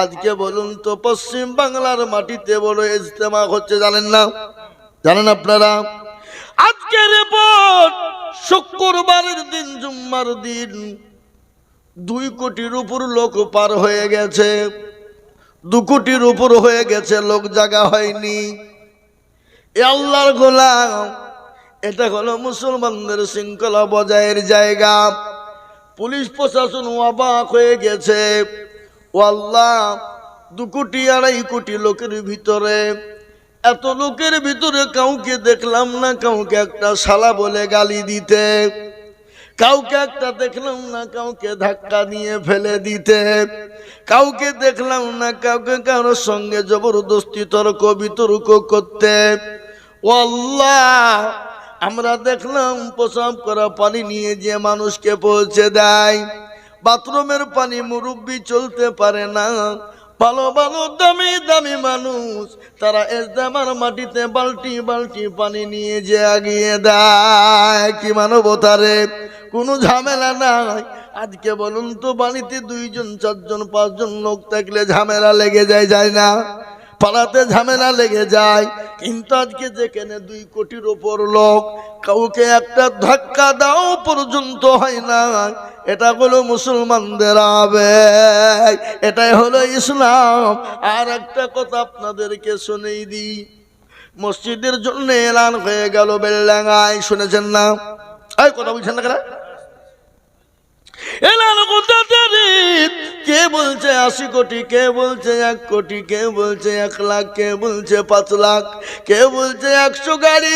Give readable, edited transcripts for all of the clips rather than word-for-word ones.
আজকে বলুন তো পশ্চিম বাংলার মাটিতে বড় ইজতেমা হচ্ছে, জানেন না? জানেন আপনারা? আজকে রিপোর্ট, শুক্রবারের দিন, জুম্মার দিন 2 কোটির উপর লোক পার হয়ে গেছে। 2 কোটির উপর হয়ে গেছে, লোক জাগা হয়নি। এ আল্লাহর গোলাম, এটা হলো মুসলমানদের শৃঙ্খলা বজায়ের জায়গা। পুলিশ প্রশাসন অবাক হয়ে গেছে। ও আল্লাহ, 2 কোটি 2.5 কোটি লোকের ভিতরে, এত লোকের ভিতরে কাউকে দেখলাম না কাউকে একটা শালা বলে গালি দিতে, কাউকে একটা দেখলাম না কাউকে ধাক্কা দিয়ে ফেলে দিতে, কাউকে দেখলাম না কাউকে কারোর সঙ্গে জবরদস্তি তর্ক বিতর্ক করতে। ও আল্লাহ, আমরা দেখলাম প্রসাব করা পানি নিয়ে যে মানুষকে পৌঁছে দেয়, বাথরুমের পানি মুরব্বি চলতে পারে না, ভালো ভালো দামি দামি মানুষ তারা ইজতেমার মাটিতে বালতি বালতি পানি নিয়ে যে আগিয়ে দেয়। কি মানবতা রে, কোনো ঝামেলা নাই। আজকে বলুন তো, বাড়িতে 2 জন 4 জন 5 জন লোক থাকলে ঝামেলা লেগে যায় না? পাড়াতে ঝামেলা লেগে যায়। কিন্তু আজকে যেখানে 2 কোটির ওপর লোক, কাউকে একটা ধাক্কা দাও পর্যন্ত হয় না। এটা হলো মুসলমানদের আবেগ, এটাই হলো ইসলাম। আর একটা কথা আপনাদেরকে শুনেই দিই, মসজিদের জন্য এলান হয়ে গেল বেলডাঙ্গায়, শুনেছেন না? এই কথা বলছেন না কেন? এলান কোথাতে? কে বলছে 80 কোটি, কে বলছে 1 কোটি, কে বলছে 1 লাখ, কে বলছে 5 লাখ, কেউ বলছে 100 গাড়ি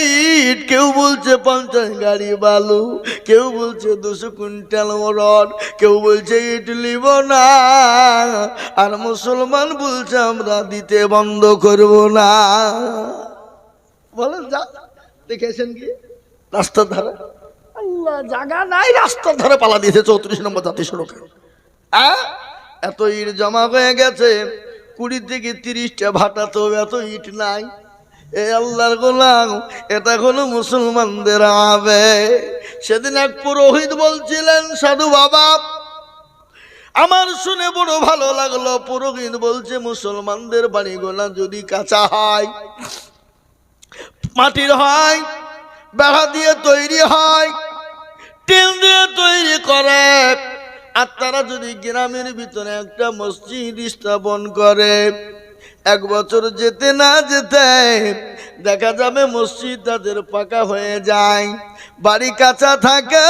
ইট, কেউ বলছে 50 গাড়ি বালু, কেউ বলছে 200 কুইন্টাল রড, কেউ বলছে ইট লিব না। আর মুসলমান বলছে আমরা দিতে বন্ধ করব না। বলেন, যা দেখেছেন কি রাস্তার ধারে? আল্লাহ, জায়গা নাই, রাস্তার ধারে পালা দিয়েছে 34 নম্বর জাতীয় সড়কে। এত ইট জমা হয়ে গেছে, 20 থেকে 30টা ভাটাতেও এত ইট নাই। এ আল্লাহর গোলাম, এটা হলো মুসলমানদের আবেগ। সেদিন এক পুরোহিত বলছিলেন, সাধু বাবা, আমার শুনে বড় ভালো লাগলো। পুরোহিত বলছে, মুসলমানদের বাড়িগুলা যদি কাঁচা হয়, মাটির হয়, বেড়া দিয়ে তৈরি হয়, টিন দিয়ে তৈরি করে, আর তারা যদি গ্রামের ভিতরে একটা মসজিদ স্থাপন করে, 1 বছর যেতে না যেতে দেখা যাবে মসজিদ তাদের পাকা হয়ে যায়, বাড়ি কাঁচা থাকে।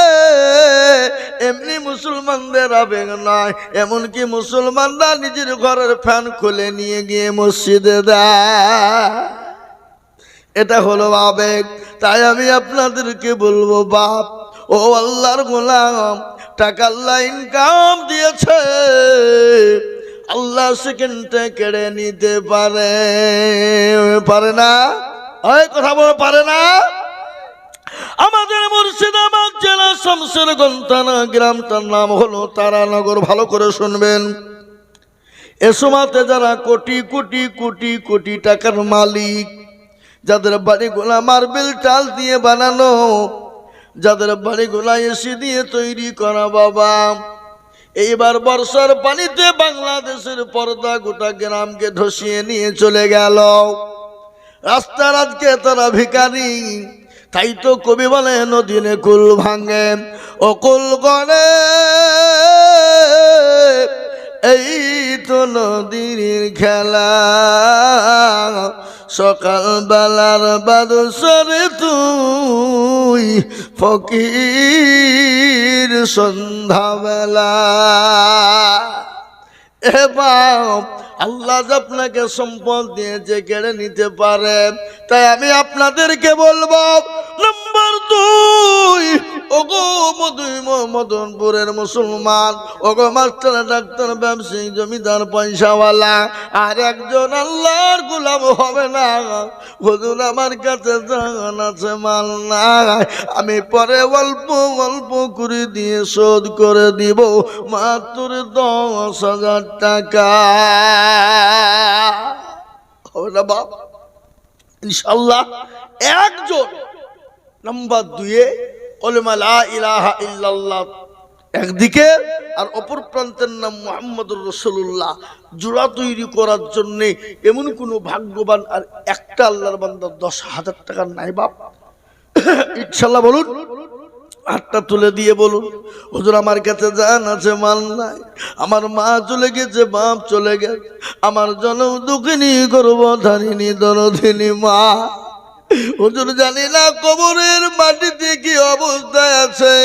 এমনি মুসলমানদের আবেগ নয়, এমনকি মুসলমানরা নিজের ঘরের ফ্যান খুলে নিয়ে গিয়ে মসজিদে দেয়। এটা হলো আবেগ। তাই আমি আপনাদেরকে বলবো, বাপ ও আল্লাহর গোলাম, টাকা আল্লাহ ইনকাম দিয়েছে, আল্লাহ সেকেন্ডে কেড়ে নিতে পারে না? ওই কথা বলে পারে না? আমাদের মুর্শিদাবাদ জেলা শামশেরগঞ্জ থানা, গ্রামটার নাম হলো তারানগর। ভালো করে শুনবেন। এ সময়তে যারা কোটি কোটি কোটি কোটি টাকার মালিক, যাদের বাড়িগুলা মার্বেল টাল দিয়ে বানানো, যাদের বাড়িগুলা এসি দিয়ে তৈরি করা, বাবা, এইবার বর্ষার পানিতে বাংলাদেশের পর্দা গোটা গ্রামকে ধসিয়ে নিয়ে চলে গেল। রাস্তার আজকে তারা ভিখারি। তাই তো কবি বলে, নদীনে কুল ভাঙে ও কুল গড়ে, এই তো নদীর খেলা। সকাল বেলার বাদশরে তুই ফকির সন্ধ্যাবেলা। এ বাপ, আল্লাহ আপনাকে সম্পদ দিয়েছে, কেড়ে নিতে পারে। তাই আমি আপনাদেরকে বলবো, নম্বর 2, ওগো মদনপুরের মুসলমান, ওগো মাস্টার, ডাক্তার, ব্যবসায়ী, জমিদার, পয়সাওয়ালা, আর একজন আল্লাহর গোলাম হবে না। হুজুর, আমার কাছে জান আছে, মাল নাই, আমি পরে অল্প অল্প করে দিয়ে শোধ করে দিব, মাত্র 10,000 টাকা। হবে না বাপ? ইনশাআল্লাহ একজন। নাম্বার 2, কলেমা লা ইলাহা ইল্লাল্লাহ একদিকে, আর অপর প্রান্তের নাম মুহাম্মদুর রাসূলুল্লাহ। জোড়া তৈরি করার জন্য এমন কোন ভাগ্যবান আর একটা আল্লাহর বান্দা 10,000 টাকা নাই বাপ? ইনশাআল্লাহ বলুন, হাতটা তুলে দিয়ে বলুন, হুজুর আমার কাছে জান আছে, মাল নাই, আমার মা চলে গেছে, বাপ চলে গেছে, আমার জনম দুঃখিনী গর্ভধারিণী দরদিনী মা, হুজুর জানি না কবরের মাটিতে কি অবস্থায় আছে,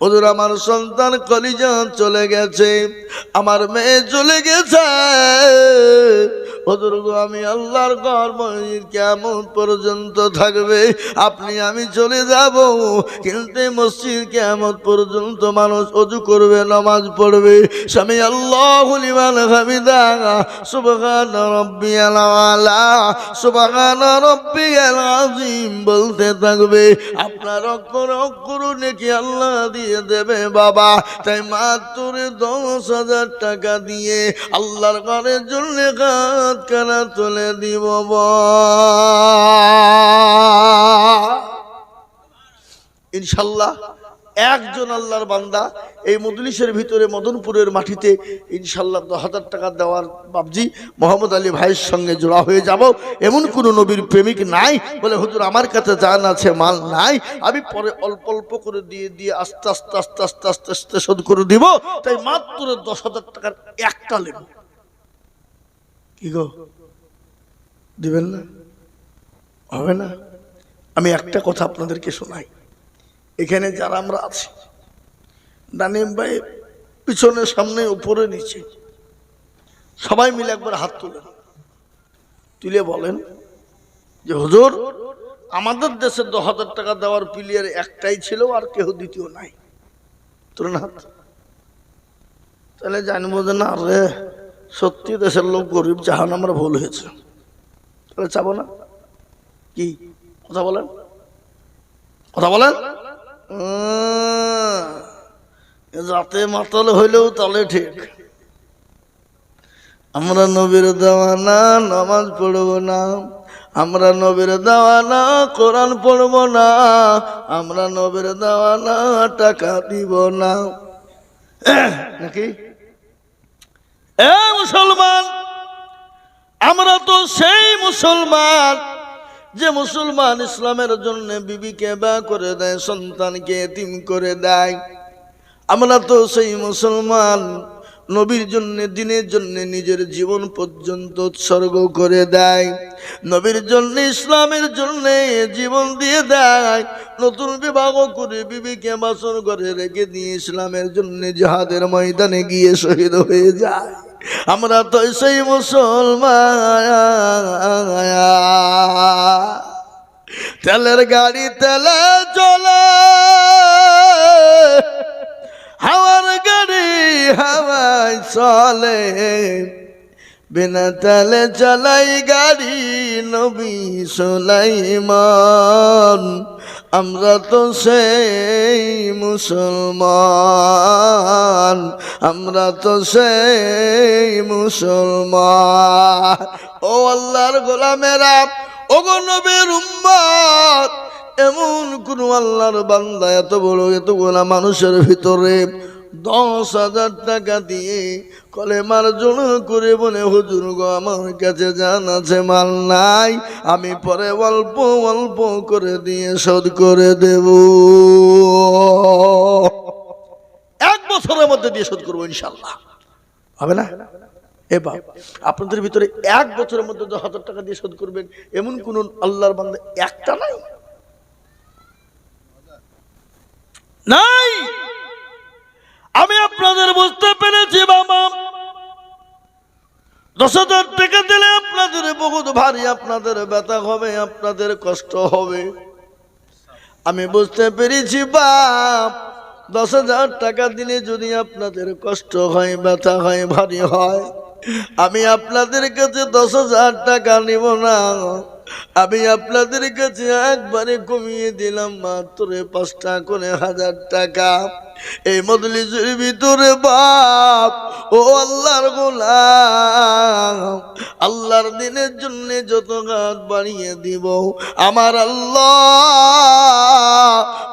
হুজুর আমার সন্তান কলিজা চলে গেছে, আমার মেয়ে চলে গেছে, হুজুর গো আমি আল্লাহর ঘর মসজিদ কিয়ামত পর্যন্ত থাকবে, আপনি আমি চলে যাব, কিন্তু মসজিদ কিয়ামত পর্যন্ত মানুষ ওযু করবে, নামাজ পড়বে, সামি আল্লাহু লিমান হামিদা, সুবহান রাব্বিয়াল আলা, সুবহান রাব্বিয়াল আযীম বলতে থাকবে, আপনার অক্ষর অক্ষর নেকি আল্লাহ দিয়ে দেবে বাবা। তাই মাত্র 10,000 টাকা দিয়ে আল্লাহর ঘরের জন্য হাত কানা তুলে দিব। ইনশাল্লাহ একজন আল্লাহর বান্দা এই মজলিসের ভিতরে মদনপুরের মাটিতে ইনশাল্লাহ 10,000 টাকা দেওয়ার বাবজি মোহাম্মদ আলী ভাইয়ের সঙ্গে জোড়া হয়ে যাব। এমন কোন নবীর প্রেমিক নাই বলে হুজুর আমার কাছে জান আছে, মাল নাই, আমি পরে অল্প অল্প করে দিয়ে দিয়ে আস্তে আস্তে আস্তে আস্তে আস্তে আস্তে শোধ করে দিব। তাই মাত্র 10,000 টাকার একটা লেবু কি গো দিবেন না? হবে না? আমি একটা কথা আপনাদেরকে শোনাই। এখানে যারা আমরা আছি, ডানিম ভাই পিছনে সামনে উপরে নিচে সবাই মিলে একবার হাত তুলেন, তুলে বলেন যে হুজুর আমাদের দেশে 10,000 টাকা দেওয়ার প্লেয়ার একটাই ছিল, আর কেউ দ্বিতীয় নাই। তুলেন হাত, তাহলে জানবো যে না রে সত্যি দেশের লোক গরিব, জাহান আমরা ভুল হয়েছে, তাহলে চাবো না। কি কথা বলেন, কথা বলেন। যাতে মাতাল হইলেও তাহলে ঠিক। আমরা নবীর দেওয়ানা নামাজ পড়বো না, আমরা নবীর দেওয়ানা কোরআন পড়বো না, আমরা নবীর দেওয়ানা টাকা দিব না, নাকি? এ মুসলমান, আমরা তো সেই মুসলমান যে মুসলমান ইসলামের জন্য বিবিকে ব্যয় করে দেয়, সন্তানকে এতিম করে দেয়। আমরা তো সেই মুসলমান নবীর জন্য দিনের জন্য নিজের জীবন পর্যন্ত উৎসর্গ করে দেয়, নবীর জন্য ইসলামের জন্য জীবন দিয়ে দেয়, নতুন বিবাহ করে বিবিকে বাসর ঘরে রেখে দিয়ে ইসলামের জন্য জিহাদের ময়দানে গিয়ে শহীদ হয়ে যায়। আমরা তো সেই মুসলমান। তেলের গাড়ি তেলে চলে, হাওয়ার গাড়ি হাওয়ায় চলে, বিনা তেলে চালাই গাড়ি নবী সুলাইমান। আমরা তো সেই মুসলমান, আমরা তো সেই মুসলমান। ও আল্লাহর গোলামেরা, ও গো নবীর উম্মত, এমন কোন আল্লাহর বান্দা এত বড় এতগুলা মানুষের ভিতরে 10,000 টাকা দিয়ে কলেমার জন্য করে বলে হুজুর গো আমার কাছে জান আছে, মাল নাই, আমি পরে অল্প অল্প করে দিয়ে শোধ করে দেব, 1 বছরের মধ্যে দিয়ে শোধ করবো ইনশাল্লাহ। হবে না? এ বাপ, আপনাদের ভিতরে 1 বছরের মধ্যে 10,000 টাকা দিয়ে শোধ করবেন এমন কোন আল্লাহর বান্দা একটা নাই? নাই। আমি আপনাদের বুঝতে পেরেছি বাবা, 10,000 টাকা দিলে আপনাদের বহুত ভারী, আপনাদের ব্যথা হবে, আপনাদের কষ্ট হবে। আমি বুঝতে পেরেছি বাপ, 10,000 টাকা দিলে যদি আপনাদের কষ্ট হয়, ব্যথা হয়, ভারী হয়, আমি আপনাদের কাছে 10,000 টাকা নিব না, আমি আপনাদের কাছে একবারে কমিয়ে দিলাম মাত্র 5 টাকা করে 1,000 টাকা। এই মজলিসের ভিতরে বাপ, ও আল্লাহর গোলাম, আল্লাহর দিনের জন্য যত হাত বাড়িয়ে দিব আমার আল্লাহ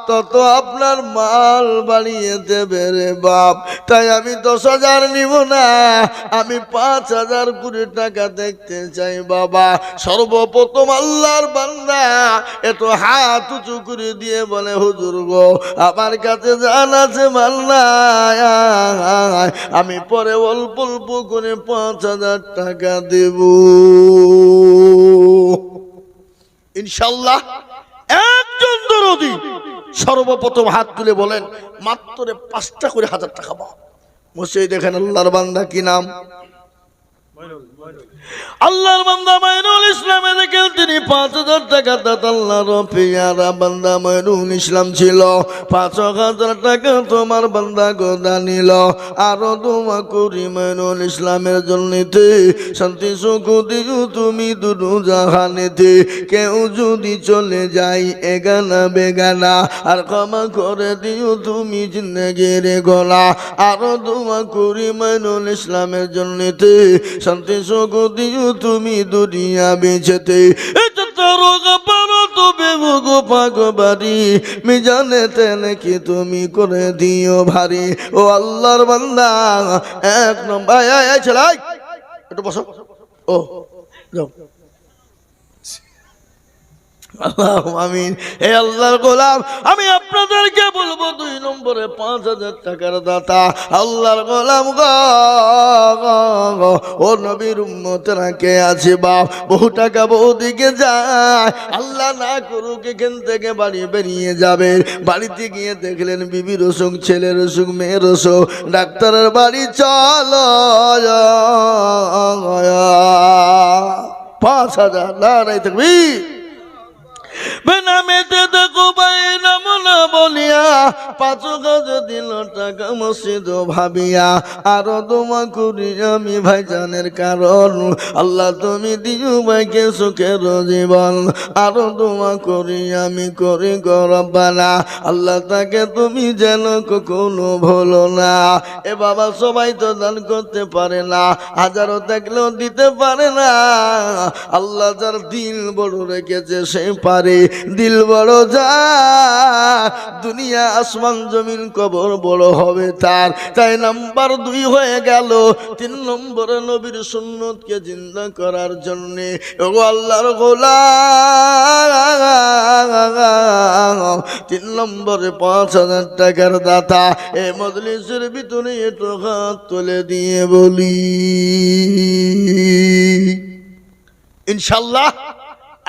তত আপনার মাল বাড়িয়ে দেবে রে বাপ। তাই আমি 10,000 নিব না, আমি 5,000 কোটি টাকা দেখতে চাই বাবা। সর্বপ্রথম আল্লাহর বান্দা এত হাত উঁচু করে দিয়ে বলে হুজুর গো আমার কাছে জান আছে মাল নাই, আমি পরে অল্প অল্প করে 5,000 টাকা দেব ইনশাল্লাহ। একজন দরদি সর্বপ্রথম হাত তুলে বলেন মাত্র 5টা করে 1000 টাকা পাও। মসজিদ দেখেন আল্লাহর বান্দা কি নাম? আল্লাহর বান্দা মাইনুল ইসলাম। দেখেন তিনি 5,000 টাকা দাতা আল্লাহর পেয়ারা বান্দা মাইনুল ইসলাম ছিল। 5,000 টাকা তোমার বান্দা গোদা নিল। আরো দোয়া করি মাইনুল ইসলামের জন্যতে শান্তি সুখ দিও তুমি দুরু জাহানেতে। কেউ যদি চলে যাই এগানা বেগানা আর ক্ষমা করে দিও তুমি জিন্দেগির গোলা। আরো দোয়া করি মাইনুল ইসলামের জন্যতে শান্তি সুখ দিও তুমি দুনিয়া বেঁচেতে। মিজানেতে নাকি তুমি করে দিও ভারী ও আল্লাহর বান্দা। 1 নম্বর ছেলে একটু বসো। ও যাও আমিন। হে আল্লাহর গোলাম আমি আপনাদেরকে বলবো 2 নম্বরে 5,000 টাকার দাতা আল্লাহর গোলাম গো ও নবীর উম্মতরা কে আছে বাপ? বহু টাকা বহু দিকে যায়, আল্লাহ না করুক এখান থেকে বাড়ি বেরিয়ে যাবে। বাড়িতে গিয়ে দেখলেন বিবির অসুখ, ছেলের অসুখ, মেয়ের অসুখ, ডাক্তারের বাড়ি চলো 5,000 না নাই থাকবি বেনামেতে দেখো বাইনা মনা বলিয়া 5 গজ দিল টাকা মসজিদ ভাবিয়া। আরো দোয়া করি আমি ভাইজানের কারণ আল্লাহ তুমি দিও ভাইকে সুখের জীবন। আরো দোয়া করি আমি করি গরবানা আল্লাহ তাকে তুমি যেন কখনো ভুলো না। এ বাবা সবাই তো দান করতে পারে না, হাজারো থাকলেও দিতে পারে না। আল্লাহ যার দিল বড় রেখেছে সে পারে। দিল বড় যা দুনিয়া আসমান জমিন কবর বড় হবে তার। তাই নাম্বার 2 হয়ে গেল। 3 নম্বরে নবীর সুন্নতকে জিন্দা করার জন্য ও আল্লাহর গোলাম 3 নম্বরে 5,000 টাকার দাতা। এই মজলিসের ভিতরে একটু হাত তুলে দিয়ে বলি ইনশাআল্লাহ।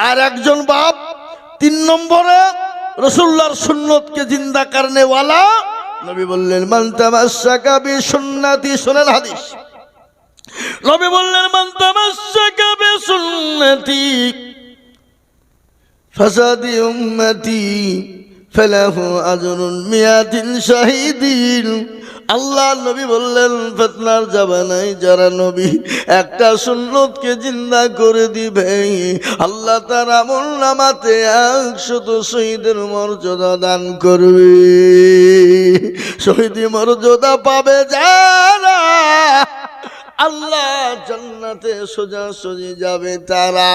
আর একজন বাপ 3 নম্বরে রাসূলুল্লাহর সুন্নতকে জিন্দা করনে वाला নবী বললেন মান তামাসসাকা বিসুন্নতি। শুনেন হাদিস, নবী বললেন মান তামাসসাকা বিসুন্নতি ফাসাদি উম্মতি ফালাহু আজরুন মিয়াতিন শাহীদিন। আল্লাহ নবী বললেন ফিতনার জামানায় যারা নবী একটা সুন্নতকে জিন্দা করে দিবে আল্লাহ তার আমলনামাতে 100 শহীদের মর্যাদা দান করবে। শহীদ মর্যাদা পাবে যারা আল্লাহ জান্নাতে সোজাসুজি যাবে তারা।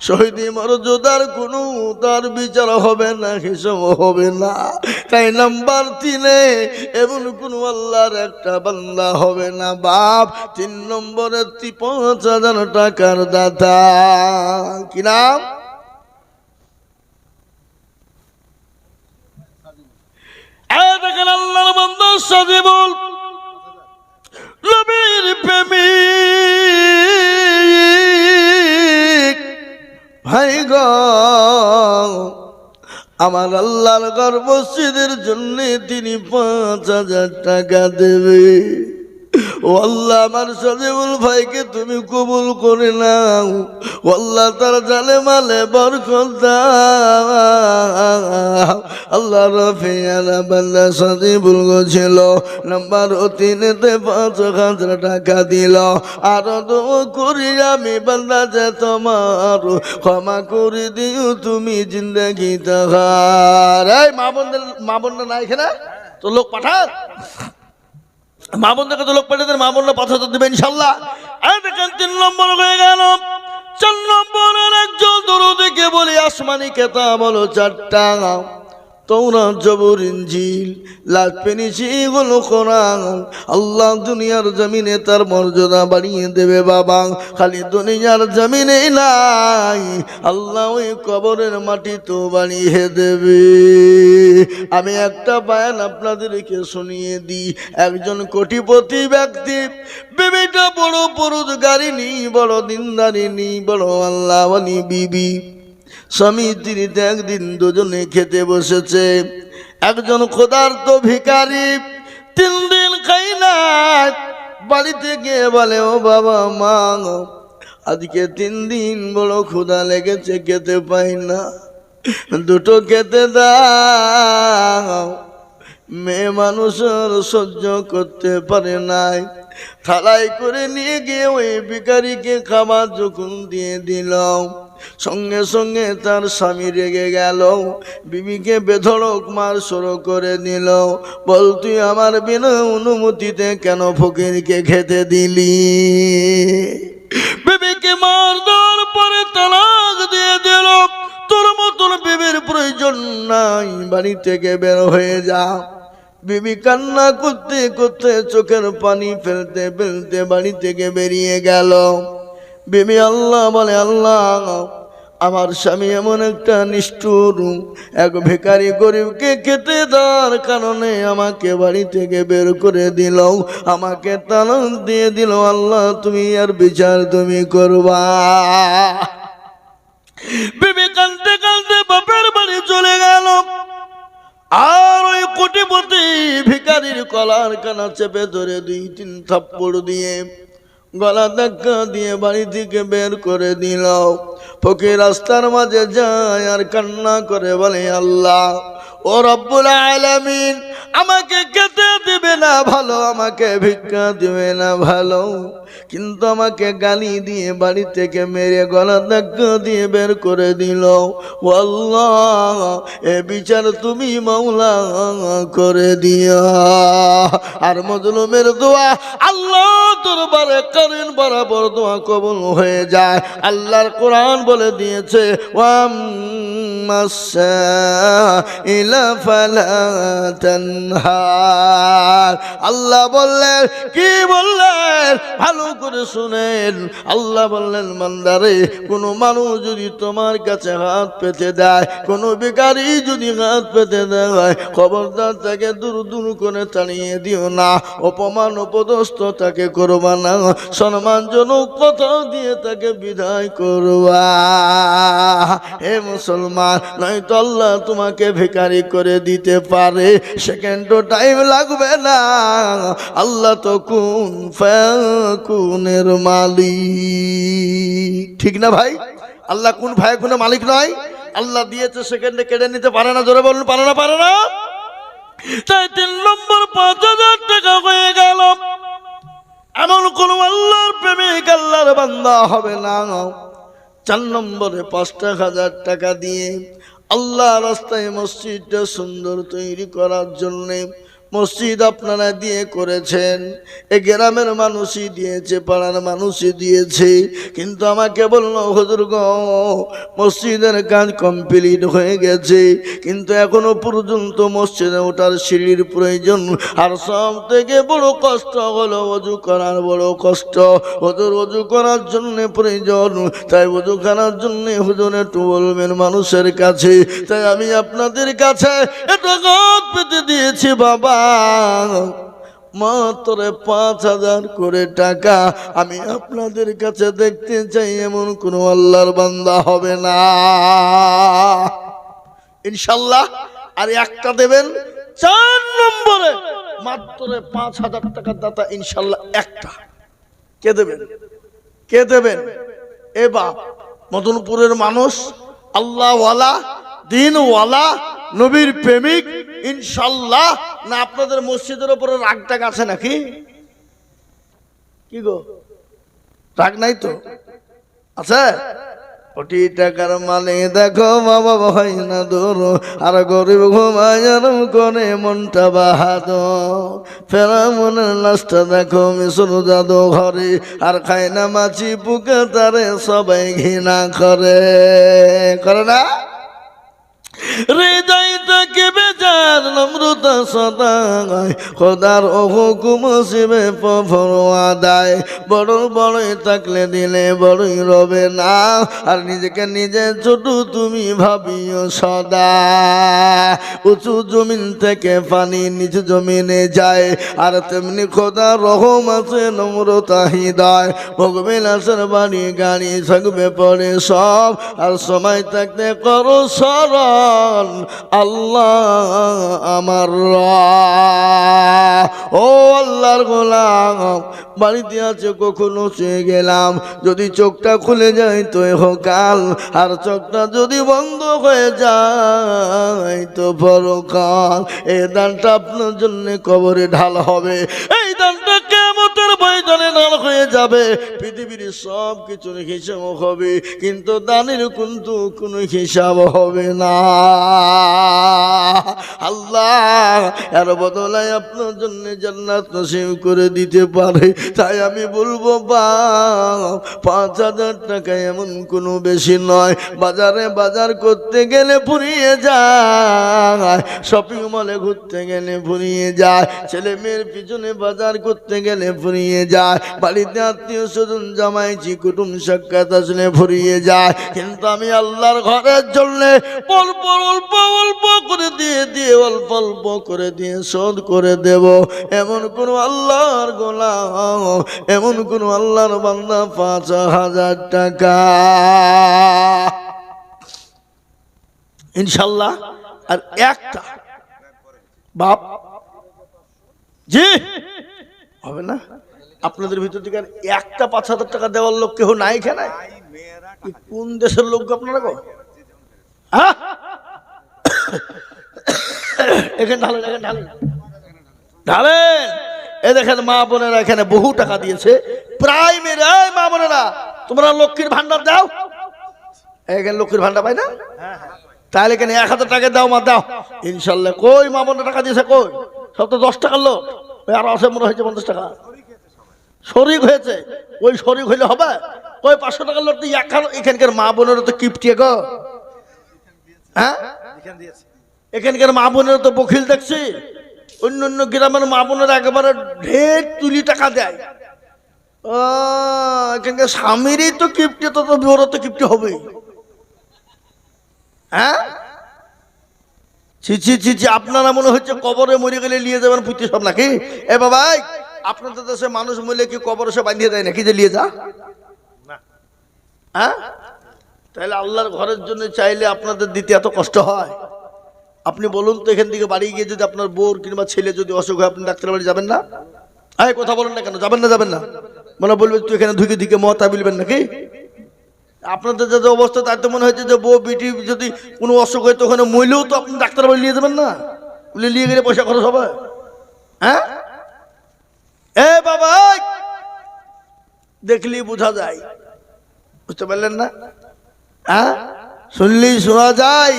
শহীদি মর্যাদার কোনো তার বিচার হবে না, হিসাব হবে না। তাই নাম্বার 3 এমন কোন আল্লাহর একটা বান্দা হবে না বাপ 3 নম্বরে 5,000 টাকার দাতা। কি নাম? দেখেন আল্লাহর বান্দা সাজিবুল নবীর প্রেমিক ভাই গো আমার আল্লাহর ঘর মসজিদের জন্য তিনি 5,000 টাকা দেবে। ও আল্লাহ আমার সাজিবুল ভাইকে তুমি কবুল করে নাও। ও আল্লাহ তার জালে মালে বরকত দাও। আল্লাহ রফিয়ানা বান্দা সাজিবুল ছিল নাম্বার 3-তে 5,000 টাকা দিল। আর দোয়া করি আমি বান্দা যে তোমার ক্ষমা করে দিও তুমি জিন্দেগি তাহার। এই মা বোনরা নাই এখানে তো লোক পাঠান, মা বোনদেরকে তো লোক পাঠাতে মা বোনরা 5,000 দেবে ইনশাল্লাহ। দেখেন 3 নম্বর হয়ে গেল 4 নম্বরের একজন দরদিকে বলি আসমানি কেতাব হলো 4টা, তৌরাত, জবুর, ইনজিল, লাখ পেনিসি হলো কোরআন। আল্লাহ দুনিয়ার জমিনে তার মর্যাদা বাড়িয়ে দেবে বাবা, খালি দুনিয়ার জমিনে নাই, আল্লাহ ওই কবরের মাটি তো বাড়িয়ে দেবে। আমি একটা বায়ান আপনাদেরকে শুনিয়ে দিই। একজন কোটিপতি ব্যক্তি, বিবিটা বড় পরোজগারিনী, বড় দিনদারিনী, বড় আল্লাহওয়ালি বিবি, স্বামী স্ত্রীতে একদিন দুজনে খেতে বসেছে। একজন ক্ষুধার্ত ভিখারি 3 দিন খাই না, বাড়িতে গিয়ে বলে ও বাবা মা, আজকে 3 দিন বড় ক্ষুধা লেগেছে, খেতে পাই না, দুটো খেতে দাও। মেয়ে মানুষের সহ্য করতে পারে নাই, থালায় করে নিয়ে গিয়ে ওই ভিখারিকে খাবার যখন দিয়ে দিল, সঙ্গে সঙ্গে তার স্বামী রেগে গেল, বিবিকে বেধড়ক মার শুরু করে দিল। বল, তুই আমার বিনা অনুমতিতে কেন ফকিরকে খেতে দিলি? বিবিকে মার দেওয়ার পরে তালাক দিয়ে দিল। তোর মতন বিবির প্রয়োজন নাই, বাড়ি থেকে বের হয়ে যা। বিবি কান্না করতে করতে চোখের পানি ফেলতে ফেলতে বাড়ি থেকে বেরিয়ে গেল। বিবি আল্লাহ বলে, আল্লাহ, আমার স্বামী এমন একটা নিষ্ঠুর, এক ভিখারি গরিবকে খেতে দেওয়ার কারণে আমাকে বাড়ি থেকে বের করে দিল, আমাকে তালাক দিয়ে দিল। আল্লাহ, তুমি আর বিচার তুমি করবা। বিবি কাঁদতে কাঁদতে বাপের বাড়ি চলে গেল। আর ওই কোটিপতি ভিখারির কলার কানা চেপে ধরে 2-3 থাপ্পড় দিয়ে গলা ধাক্কা দিয়ে বাড়ি থেকে বের করে দিল। ফকির রাস্তার মাঝে যায় আর কান্না করে বলে, আল্লাহ, ও রব্বুল আলামিন, আমাকে খেতে দিবে না ভালো, আমাকে ভিক্ষা দিবে না ভালো, কিন্তু আমাকে গালি দিয়ে বাড়ি থেকে মেরে গলা ধাক্কা দিয়ে বের করে দিল। ও আল্লাহ, এ বিচার তুমি মাওলা করে দিয়া। আর মজলুমের দোয়া আল্লাহ দরবারে কারিন বরাবর দোয়া কবুল হয়ে যায়। আল্লাহর কোরআন বলে দিয়েছে, ওয়াম্মাসাইলা ফালা তানহার। আল্লাহ বললেন, কি বললেন? ভালো করে শুনেন। আল্লাহ বললেন, বান্দারে, কোনো মানুষ যদি তোমার কাছে হাত পেতে দেয়, কোনো ভিখারি যদি হাত পেতে দেয়, খবরদার তাকে দূর দূর করে তাড়িয়ে দিও না, অপমান অপদস্থ তাকে করবা না, সম্মানজনক কথা দিয়ে তাকে বিদায় করবা। হে মুসলমান, নয়তো আল্লাহ তোমাকে ভিখারি করে দিতে পারে, সেকেন্ডও টাইম লাগবে না। আল্লাহ তো কুন ফায়াকুনের মালিক, ঠিক না ভাই? আল্লাহ কুন ফায়াকুনের মালিক নয়? আল্লাহ দিয়েছে, সেকেন্ডে কেড়ে নিতে পারে না। জোরে বলুন, পারে না? পারে না? তাই 3 নম্বর 5,000 টাকা হয়ে গেল। এমন কোন আল্লাহর প্রেমিক, আল্লাহর বান্দা হবে না। 4 নম্বরে 5,000 টাকা দিয়ে আল্লাহ রাস্তায় মসজিদটা সুন্দর তৈরি করার জন্যে, মসজিদ আপনারা দিয়ে করেছেন, এ গ্রামের মানুষই দিয়েছে, পাড়ার মানুষই দিয়েছে, কিন্তু আমাকে বলল, হুজুর গো, মসজিদের কাজ কমপ্লিট হয়ে গেছে, কিন্তু এখনো পর্যন্ত মসজিদে ওঠার সিঁড়ির প্রয়োজন। আর সব থেকে বড় কষ্ট হলো ওযু করার বড় কষ্ট। হুজুর, ওযু করার জন্য প্রয়োজন, তাই ওযু করার জন্য হুজুর একটু বলবেন মানুষের কাছে। তাই আমি আপনাদের কাছে এটা হাত পেতে দিয়েছি বাবা, মাত্র 5,000 করে টাকা। আমি আপনাদের কাছে দেখতে চাই এমন কোন আল্লাহর বান্দা হবে না, ইনশাল্লাহ। আর একটা দেবেন 4 নম্বরে, মাত্র 5,000 টাকার দাতা ইনশাল্লাহ একটা। কে দেবেন? কে দেবেন? এ বাপ, মদনপুরের মানুষ, আল্লাহওয়ালা, দিনওয়ালা, নবীর প্রেমিক, ইনশাল্লাহ। না আপনাদের মসজিদের উপরে রাগ টাগ আছে নাকি? কি গো, রাগ নাই তো? আছে? কোটি টাকার মানে দেখো বাবা হয় না দূর, আর গরিব ঘুমায় আরাম করে মনটা বাহাদুর। ফেরাউনের লাশটা দেখো মিশর জাদু ঘরে, আর খায় না মাছি পুকে তারে সবাই ঘৃণা করে, করে না? হৃদয়টাকে বেজার নম্রতা সদায়, খোদার হুকুম শিবে পরোয়াদায়। বড় বড়ই থাকলে দিলে বড়ই রবে না, আর নিজেকে নিজে ছোট তুমি ভাবিও সদা। উঁচু জমিন থেকে পানি নিচু জমিনে যায়, আর তেমনি খোদা রহম আছে নম্রতা হৃদয়। ভোগবিলাসের বাড়ি গাড়ি থাকবে পরে সব, আর সময় থাকতে করো স্মরণ আল্লাহ আমার। ও আল্লাহর গোলাম, বাড়িতে আছে কখনো শুয়ে গেলাম, যদি চোখটা খুলে যায় তো কাল, আর চোখটা যদি বন্ধ হয়ে যায় তো পরকাল। এই দানটা আপনার জন্য কবরে ঢাল হবে, এই দানটা কিয়ামতের ময়দানে ঢাল হয়ে যাবে। পৃথিবীর সব কিছুর হিসাব হবে, কিন্তু দানের কিন্তু কোনো হিসাব হবে না। আল্লাহ এর বদলায় আপনার জন্য জান্নাত নসিব করে দিতে পারে। তাই আমি বলবো বাপ, 5,000 টাকা এমন কোনো বেশি নয়। বাজারে বাজার করতে গেলে ফুরিয়ে যায়, শপিং মলে ঘুরতে গেলে ফুরিয়ে যায়, ছেলে মেয়ের পিছনে বাজার করতে গেলে ফুরিয়ে যায়, বাড়িতে আত্মীয় স্বজন জামাইছি কুটুম সাক্ষাৎ আসলে ফুরিয়ে যায়। কিন্তু আমি আল্লাহর ঘরের জন্য অল্প অল্প অল্প করে দিয়ে অল্প অল্প করে দিয়ে শোধ করে দেব, এমন কোন আল্লাহর গোলাম, এমন কোন আল্লাহর বান্দা 5,000 টাকা ইনশাল্লাহ। আর একটা বাপ জি হবে না আপনাদের ভিতর থেকে আর একটা 5,000 টাকা দেওয়ার লোক কেউ নাই এখানে? কোন দেশের লোক আপনারা গো? হ্যাঁ এখানে ঢালেন, এখানে ঢালেন, ঢালেন। এ দেখেন মা বোনেরা এখানে বহু টাকা দিয়েছে প্রায় মেরে। মা বোনেরা তোমরা লক্ষ্মীর ভান্ডার দাও, এখানে লক্ষ্মীর ভান্ডার পাই না? তাহলে এখানে 1,000 টাকা দাও, মা দাও ইনশাল্লাহ। কই মা বোনের টাকা দিয়েছে কই? সব তো 10 টাকার লোক, আর আসে মনে হয়েছে 50 টাকা শরিক হয়েছে। ওই শরিক হইলে হবে? ওই 500 টাকার লোক এখানকার মা বোনের তো কিপটিয়ে গো। হ্যাঁ এখানকার মা বোনের তো বখিল দেখছি, অন্য অন্য গ্রামের মা বোনেরা একেবারে ঢের তুলি টাকা দেয়। ও এখানকার স্বামীরই তো কিপটি, তো বড় তো কিপটি হবেই। হ্যাঁ ছি ছি ছি ছি, আপনারা মনে হচ্ছে কবরে মরে গেলে নিয়ে যাবেন পুঁতি সব নাকি? এ বাবা আপনাদের দেশে মানুষ মরলে কি কবরে সে বাঁধিয়ে দেয় নাকি যে নিয়ে যা? হ্যাঁ তাহলে আল্লাহর ঘরের জন্য চাইলে আপনাদের দিতে এত কষ্ট হয়? আপনি বলুন তো, এখান থেকে বাড়ি গিয়ে যদি আপনার বোর কিংবা ছেলে যদি অসুখ হয়, আপনি ডাক্তার বাড়ি যাবেন না? হ্যাঁ কথা বলেন না কেন, যাবেন না? যাবেন না মনে বলবে তুই এখানে ধুকে ধুকে মতা বলবেন নাকি? আপনাদের যে অবস্থা তাই তো মনে হচ্ছে যে বউ বিটি যদি কোনো অসুখ হয় তো ওখানে মইলেও তো আপনি ডাক্তার বাড়ি নিয়ে যাবেন না, বলে নিয়ে গেলে পয়সা খরচ হবে। হ্যাঁ এ বাবা দেখলি বোঝা যায়, বুঝতে পারলেন না? হ্যাঁ শুনলেই শোনা যায়।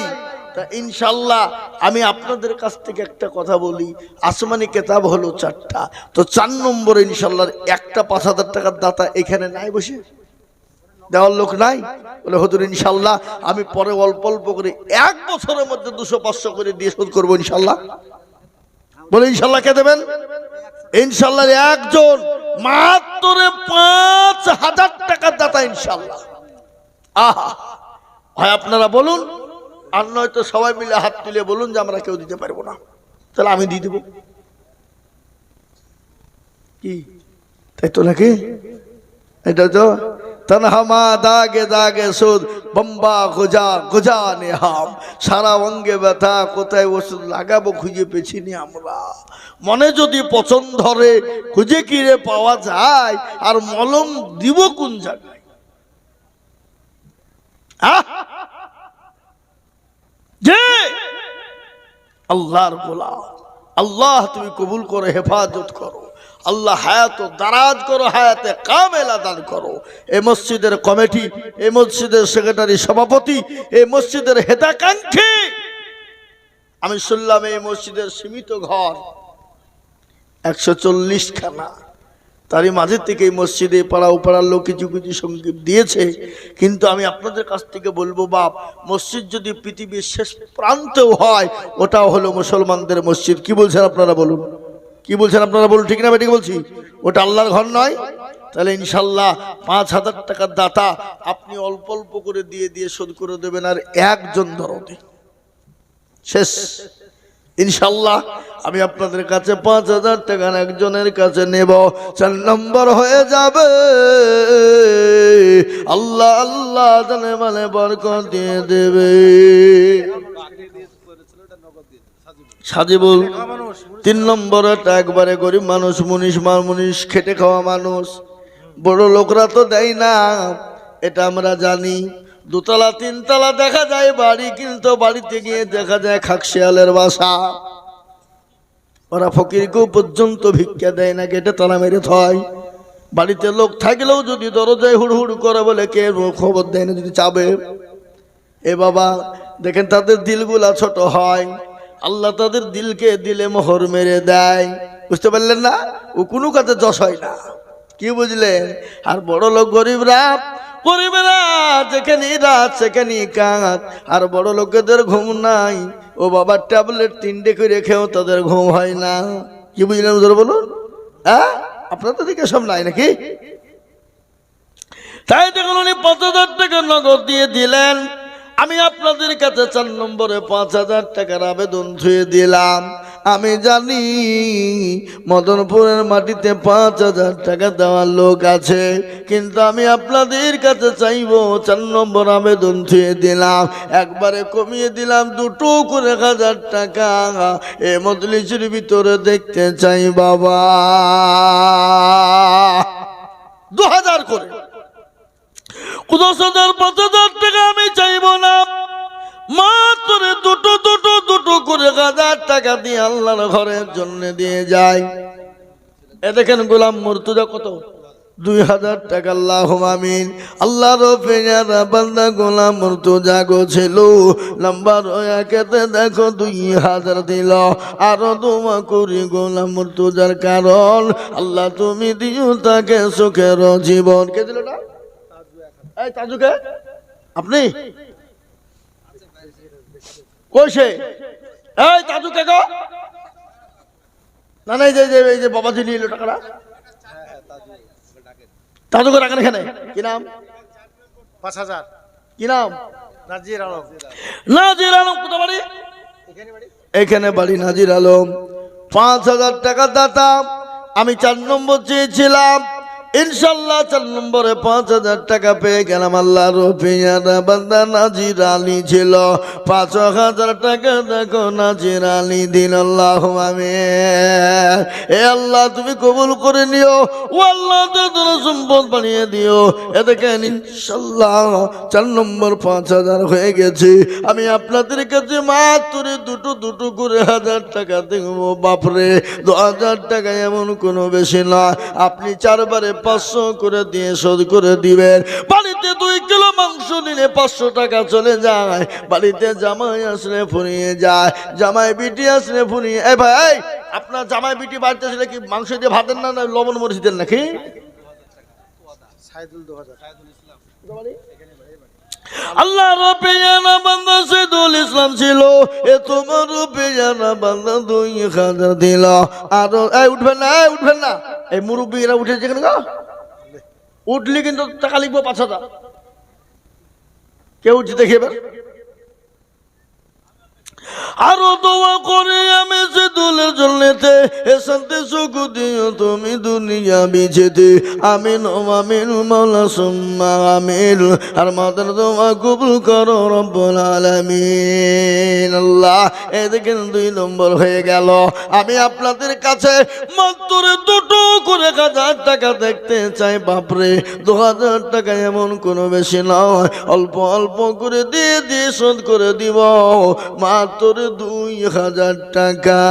তা ইনশাল্লাহ আমি আপনাদের কাছ থেকে একটা কথা বলি, আসমানি কিতাব হলো 4টা, তো 4 নম্বরে ইনশাল্লাহ একটা 5,000 টাকার দাতা এখানে নাই, বসে দেওয়ার লোক নাই। বলে হুজুর ইনশাল্লাহ আমি পরে অল্প অল্প করে 1 বছরের মধ্যে 200-500 করে দিয়ে শোধ করবো ইনশাল্লাহ। বলে ইনশাল্লাহ কে দেবেন? ইনশাল্লাহ একজন মাত্র 5,000 টাকার দাতা ইনশাল্লাহ। আহা ভাই আপনারা বলুন, আর নয়তো সবাই মিলে হাত তুলে বলুন যে আমরা কেউ দিতে পারবো না, তাহলে আমি দিয়ে দেবো। কি তাই তো নাকি? এটা তো তনহামা দাগে দাগে সুদ বম্বা গোজা গোজা নেহাম, সারা অঙ্গে ব্যথা, কোথায় ওষুধ লাগাবো খুঁজে পেছিনি আমরা। মনে যদি পছন্দ ধরে খুঁজে কিরে পাওয়া যায়, আর মলম দিব কোন জায়গায়? যে আল্লাহর গোলাম, আল্লাহ তুমি কবুল করে হেফাজত করো। আল্লাহ হায়াত দারাজ করো, হায়াতে কামেলা দান করো। এই মসজিদের কমিটি, এই মসজিদের সেক্রেটারি সভাপতি, এই মসজিদের হেতাকাঙ্ক্ষী, আমি শুনলাম এই মসজিদের সীমিত ঘর 140 খানা, তারই মাঝে থেকে এই মসজিদে পাড়া উপাড়ার লোক কিছু কিছু সঙ্গীত দিয়েছে। কিন্তু আমি আপনাদের কাছ থেকে বলবো, বাপ, মসজিদ যদি পৃথিবীর শেষ প্রান্তেও হয়, ওটাও হলো মুসলমানদের মসজিদ। কি বলছেন আপনারা বলুন? কি বলছেন আপনারা বলুন? ঠিক না বেঠিক বলছি? ওটা আল্লাহর ঘর নয়? তাহলে ইনশাল্লাহ 5000 টাকার দাতা আপনি অল্প অল্প করে দিয়ে দিয়ে শোধ করে দেবেন, আর একজন দরদি শেষ। ইনশাল্লাহ আমি আপনাদের কাছে 5000 টাকা একজনের কাছে নেব, 4 নম্বর হয়ে যাবে। আল্লাহ আল্লাহ জানে মানে বরকত দিয়ে দেবে। সাজিবুল 3 নম্বরটা একবারে গরিব মানুষ, মুনিশ খেটে খাওয়া মানুষ। বড় লোকরা তো দেয় না, এটা আমরা জানি। 2 তলা 3 তলা দেখা যায় বাড়ি, কিন্তু বাড়িতে গিয়ে দেখা যায় খাকশিয়ালের বাসা। ওরা ফকিরকেও পর্যন্ত ভিক্ষা দেয় না, গেটে তালা মেরে থয়। বাড়িতে লোক থাকলেও যদি দরজায় হুড় করে বলে কে, খবর দেয় না যদি চাবে। এ বাবা দেখেন তাদের দিলগুলা ছোট হয়, আল্লাহ তাদের দিলকে দিলে মোহর মেরে দেয়। বুঝতে পারলেন না? ও কোনো কাজে যশ হয় না। কি বুঝলেন? আর বড় লোক গরিবরা যেখানে রাত সেখানে কাঁদ। আর বড় লোকেদের ঘুম নাই, ও বাবা ট্যাবলেট 3টে করে খেয়েও তাদের ঘুম হয় না। কি বুঝলেন বলুন? হ্যাঁ, আপনার তো দিকে সব নাই নাকি? তাই দেখুন উনি 5000 টাকা নগদ দিয়ে দিলেন। আমি আপনাদের কাছে 4 নম্বরে 5000 টাকার আবেদন ধুয়ে দিলাম। আমি জানি মদনপুরের মাটিতে 5000 টাকা দেওয়ার লোক আছে, কিন্তু আমি আপনাদের কাছে চাইবো 4 নম্বর আবেদন ধুয়ে দিলাম, একবারে কমিয়ে দিলাম 2 করে 1000 টাকা। এ মজলিসের ভিতরে দেখতে চাই বাবা 2000 করে। 10,000 5,000 টাকা আমি চাইব না, মাত্র 2 করে 1000 টাকা দিয়ে আল্লাহর ঘরের জন্য দিয়ে যায়। এ দেখেন গোলাম মুর্তজা কত? 2000 টাকা। আল্লাহুম্মা আমিন। আল্লাহর পেয়ারা বান্দা গোলাম মুর্তজা গো ছিল, নাম্বার 1-তে দেখো 2000 দিল। আরো দোয়া করি গোলাম মুর্তজার, কারণ আল্লাহ তুমি দিও তাকে সুখের জীবন। কে দিল না? এই তাজুকে আপনি কইছে? এই তাজুকে গো না, এই যে বাবাজি নিল টাকাটা, তাজুকে রাখেন এখানে। কি নাম? 5000। কি নাম? নাজির আলম। নাজির আলম। কোথা বাড়ি? এখানে বাড়ি নাজির আলম। 5000 টাকা দাতা। আমি 4 নম্বর চেয়েছিলাম, ইনশাল্লাহ 4 নম্বরে 5000 টাকা পেয়ে গেলাম। আল্লাহর পেয়ারা বান্দা নাজির আলী ছিল, 5000 টাকা দেখো নাজির আলী দিন। আল্লাহুম্মা আমিন। এ আল্লাহ তুমি কবুল করে নিও, ও আল্লাহ তোর সম্পদ বানিয়ে দিও। এ দেখেন ইনশাল্লাহ 4 নম্বর 5000 হয়ে গেছে। আমি আপনাদের কাছে মাত্র 2 করে 1000 টাকা দেব। বাপরে 2000 টাকা এমন কোনো বেশি নয়। আপনি 4 বারে 500 করে দিয়ে শোধ করে দিবেন। বাড়িতে 2 কিলো মাংস নিলে 500 টাকা চলে যায়। বাড়িতে জামাই আসলে ফুরিয়ে যায়, জামাই বিটি আসলে ফুরিয়ে। এই ভাই, আপনার জামাই বিটি বাড়িতে আসলে কি মাংস দিয়ে ভাত দেন না লবণ মরিচ দেন নাকি? আল্লাহ রূপেয়ানা বান্দা সাইদুল ইসলাম ছিল, এ তোমার রূপেয়ানা বান্দা 2000 দিল। আর এই উঠবেন না, এই মুরব্বীরা উঠে যেখানে গো উঠলি কিন্তু টাকা লিখবো 5000। কেউ উঠছে দেখে এবার। আরো দোয়া করে আমি সাইদুলের জন্যতে এ শান্তি সুখ দিও তুমি দুনিয়া বিজেতে। আমিন ও আমিন মাওলা সুম্মা আমিন। আর মাদার দোয়া কবুল করো রব্বুল আলামিন। আল্লাহ এই দেখেন 2 নম্বর হয়ে গেল। আমি আপনাদের কাছে মাত্র 2 করে 1000 টাকা দেখতে চাই। বাপরে 2000 টাকা এমন কোনো বেশি নয়, অল্প অল্প করে দিয়ে দিয়ে শোধ করে দিব। মাত্র 2000 টাকা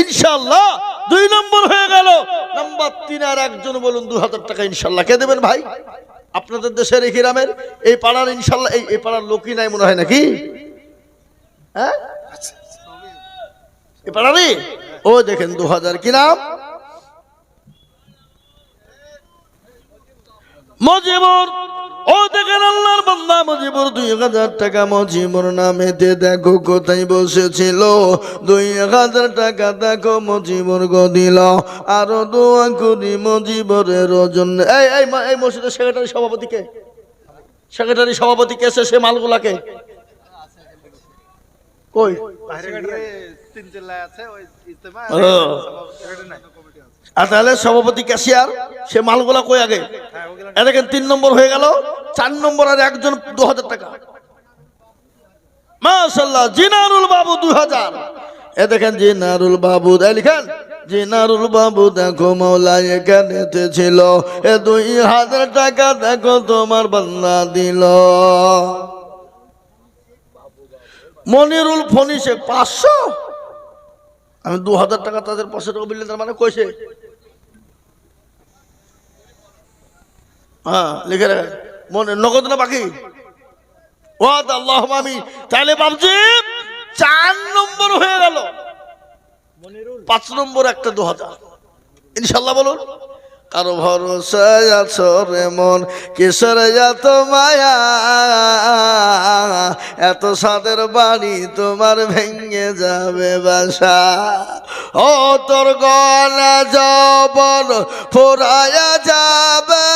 ইনশাআল্লাহ 2 নম্বর হয়ে গেল। নাম্বার 3 আর একজন বলুন 2000 টাকা ইনশাল্লাহ কে দেবেন ভাই? আপনাদের দেশের এই গ্রামের এই পাড়ার ইনশাল্লাহ এই পাড়ার লোকই নাই মনে হয় নাকি? হ্যাঁ এই পাড়ারই ও দেখেন 2000 কি নাম? মজিবুর। ও দেখেন আল্লাহর বান্দা মজিবুর 2000 টাকা মজিবুর নামেতে দেখো কোথায় বসেছিল। 2000 টাকা দেখো মজিবুর গো দিল। আরো দোয়া করি মজিবুরের জন্য। এই মসজিদের সেক্রেটারি সভাপতি কে? সেক্রেটারি সভাপতি কে? সে মালগুলাকে কই? তিন জেলায় আছে ওই ইজতেমা ও। আর তাহলে সভাপতি ক্যাশিয়ার সে মালগুলা কই আগে? এ দেখেন 3 নম্বর হয়ে গেল। 4 নম্বর আর একজন 2000 টাকা মাশাআল্লাহ জিনারুল বাবু 2000। এ দেখেন জিনারুল বাবু লিখেন জিনারুল বাবু দেখো মাওলা এখানেতে ছিল। এ 2000 টাকা দেখো তোমার বান্দা দিল। মনিরুল ফনিসে 500। আমি 2000 টাকা তাদের 500 টাকা বিল তার মানে কইছে। হ্যাঁ লিখে রাখেন মনে নগদ না বাকি? ওয়াদ আল্লাহুম্মা আমিন। তাহলে বাবজি 4 নম্বর হয়ে গেল। 5 নম্বর একটা 2000 ইনশাআল্লাহ বলুন। কারো ভরসায় আছো রে মন কিসের এত মায়া, এত সাদের বাড়ি তোমার ভেঙে যাবে বাসা। ও তোর গলা যৌবন ফুরায়া যাবে,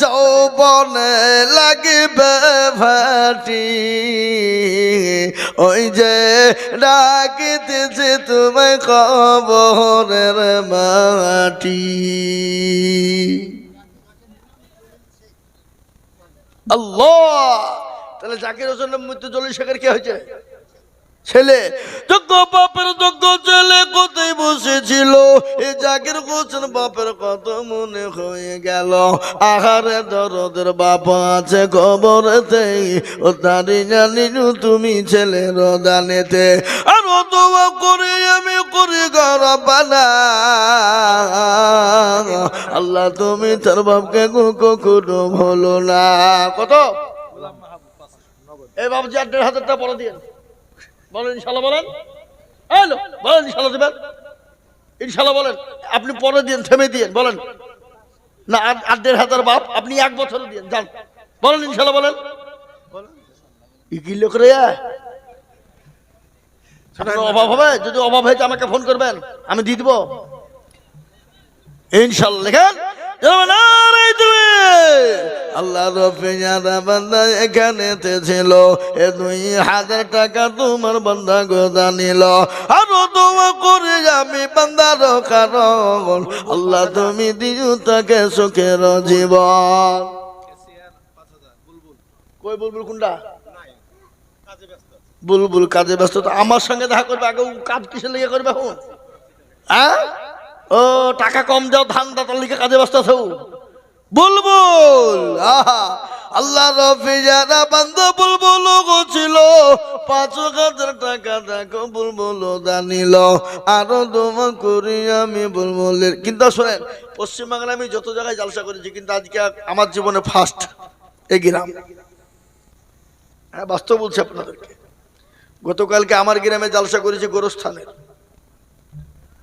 যৌবনে লাগবে ভাটি। ওই যে ডাকিতেছে তুমি কবরের মাটি। আল্লাহ। তাহলে জাকির হোসেনের মৃত্যু 40 শেখের কি হয়েছে? ছেলে যোগ্য বাপের যোগ্য ছেলে কোথায় বসেছিল। এই জাকির হোসেন বাপের কত মনে হয়ে গেল। আহারে দরদের বাপ আছে কবরেতে, ও তারি জানি তুমি ছেলের দানেতে। আর দোয়া করে আমি করি গরবানা, আল্লাহ তুমি তার বাপকে কখনো ভুলো না। কত? এই বাবজি 1500 টাকা পরে দিয়ে বলেন ইনশাআল্লাহ বলেন। হ্যালো বলেন ইনশাআল্লাহ দিবেন ইনশাআল্লাহ বলেন। আপনি পরে দিন থেমে দিন বলেন না 1500 বাপ আপনি 1 বছর দিন যান বলেন ইনশাআল্লাহ বলেন। কি লোক রে অভাব হবে? যদি অভাব হয়েছে আমাকে ফোন করবেন আমি দিয়ে দিব ইনশাআল্লাহ। লেখেন আল্লাহ রফিয়ারা বান্দা এখানেতে ছিল। এ 2000 টাকা তোমার বান্দা গোদা নিল। আরো দোয়া করে আমি বান্দার কারণ আল্লাহ তুমি দিও তাকে সুখের জীবন। কই বুলবুল কোনটা? বুলবুল কাজে ব্যস্ত। তো আমার সঙ্গে দেখা করবে আগে কাজ কিসের লেগে করবে এখন? হ্যাঁ ও টাকা কম যাও ধান দাতার লিখে কাজে ব্যস্ত আছো বুলবুল। আহা আল্লাহ রফিয়ারা বান্দা বুলবুল ছিল। 5000 টাকা দেখো বুলবুল দানিল। আরো দোয়া করি আমি বুলবুলের। কিন্তু শোনেন পশ্চিমবাংলায় আমি যত জায়গায় জালসা করেছি কিন্তু আজকে আমার জীবনে ফার্স্ট এই গ্রাম। হ্যাঁ বাস্তব বলছি আপনাদেরকে। গতকালকে আমার গ্রামে জালসা করেছি গোরস্থানের।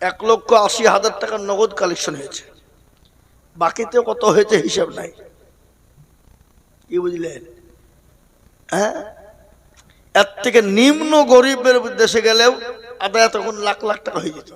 1,80,000 টাকার নগদ কালেকশন হয়েছে। বাকিতে কত হয়েছে হিসাব নাই। কি বুঝলেন? হ্যাঁ এর থেকে নিম্ন গরিবের দেশে গেলেও আদায় তখন লাখ লাখ টাকা হয়ে যেত।